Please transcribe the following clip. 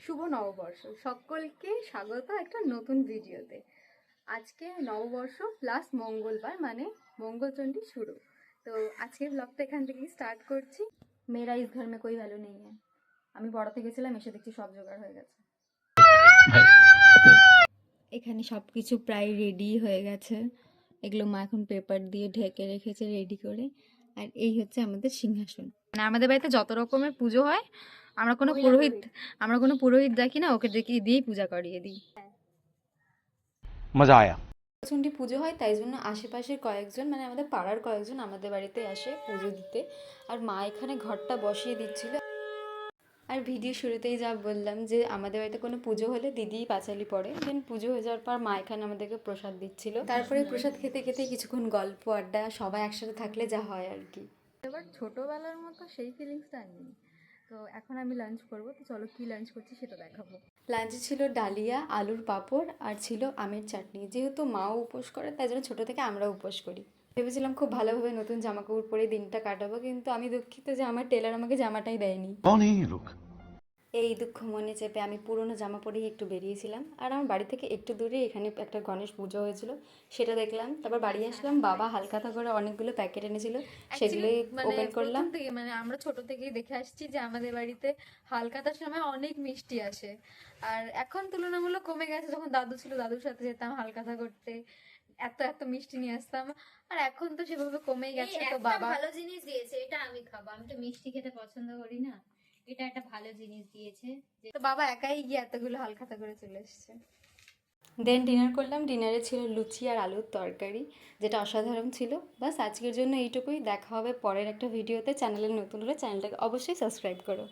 শুভ নববর্ষ, সকলকে স্বাগত একটা নতুন ভিডিওতে। আজকে নববর্ষ প্লাস মঙ্গলবার, মানে মঙ্গলচণ্ডী শুরু। তো আজকের ব্লগটা এখান থেকেই স্টার্ট করছি। মেয়েরা ইস ঘর মে কোই ভ্যালু নেই হ্যাঁ। আমি বড়তে গেছিলাম, এসে দেখছি সব জোগাড় হয়ে গেছে। এখানে সব কিছু প্রায় রেডি হয়ে গেছে। এগুলো মা এখন পেপার দিয়ে ঢেকে রেখেছে রেডি করে। আর এই হচ্ছে আমাদের সিংহাসন। মানে আমাদের বাড়িতে যত রকমের পুজো হয়, আমরা কোনো পুরোহিত ডাকি না, ওকে ডেকে দিয়েই পূজা করিয়ে দিই। मजा आया। চণ্ডী পুজো হয়, তাই জন্য আশেপাশের কয়েকজন, মানে আমাদের পাড়ার কয়েকজন আমাদের বাড়িতে আসে পুজো দিতে। আর মা এখানে ঘরটা বসিয়ে দিচ্ছিল। আর ভিডিও শুরুতেই যা বললাম যে আমাদের বাড়িতে কোনো পুজো হলে দিদি পাঁচালি পড়ে, দেন পুজো হয়ে যাওয়ার পর মা এখানে আমাদেরকে প্রসাদ দিচ্ছিল। তারপরে প্রসাদ খেতে খেতে কিছুক্ষণ গল্প আড্ডা, সবাই একসাথে থাকলে যা হয় আর কি। এবার ছোটোবেলার মতো সেই ফিলিংসটা নেই। তো এখন আমি লাঞ্চ করবো, তো চলো কি লাঞ্চ করছি সেটা দেখাবো। লাঞ্চে ছিল ডালিয়া, আলুর পাঁপড় আর ছিল আমের চাটনি। যেহেতু মাও উপোস করে, তাই জন্য ছোটো থেকে আমরাও উপোস করি। ভেবেছিলাম খুব ভালোভাবে নতুন জামা কাপড় পরে দিনটা কাটাবো, কিন্তু আমি দুঃখিত যে আমার টেলার আমাকে জামাটাই দেয়নি। कौन है ये लोग? এই দুঃখ মনে চেপে আমি পুরনো জামা পরেই একটু বেরিয়েছিলাম। আর আমার বাড়ি থেকে একটু দূরে এখানে একটা গণেশ পুজো হয়েছিল, সেটা দেখলাম। তারপর বাড়ি আসলাম, বাবা হালখাতা করে অনেকগুলো প্যাকেট এনেছিল, সেগুলোই ওপেন করলাম। থেকে মানে আমরা ছোট থেকেই দেখে আসছি যে আমাদের বাড়িতে হালখাতার সময় অনেক মিষ্টি আসে। আর এখন তুলনামূলক কমে গেছে। যখন দাদু ছিল, দাদুর সাথে যেতাম হালখাতা করতে, এত এত মিষ্টি নিয়ে আসতাম। আর এখন তো সেভাবে কমেই গেছে। তো বাবা ভালো জিনিস দিয়েছে, এটা আমি খাবো, আমি তো মিষ্টি খেতে পছন্দ করি না। এটা একটা ভালো জিনিস দিয়েছে। তো বাবা একাই গিয়ে এতগুলো হালখাতা করে চলে এসছে। দেন ডিনার করলাম। ডিনারে ছিল লুচি আর আলুর তরকারি, যেটা অসাধারণ ছিল। বাস আজকের জন্য এইটুকুই। দেখা হবে পরের একটা ভিডিওতে। চ্যানেলে নতুন হলে চ্যানেলটাকে অবশ্যই সাবস্ক্রাইব করো।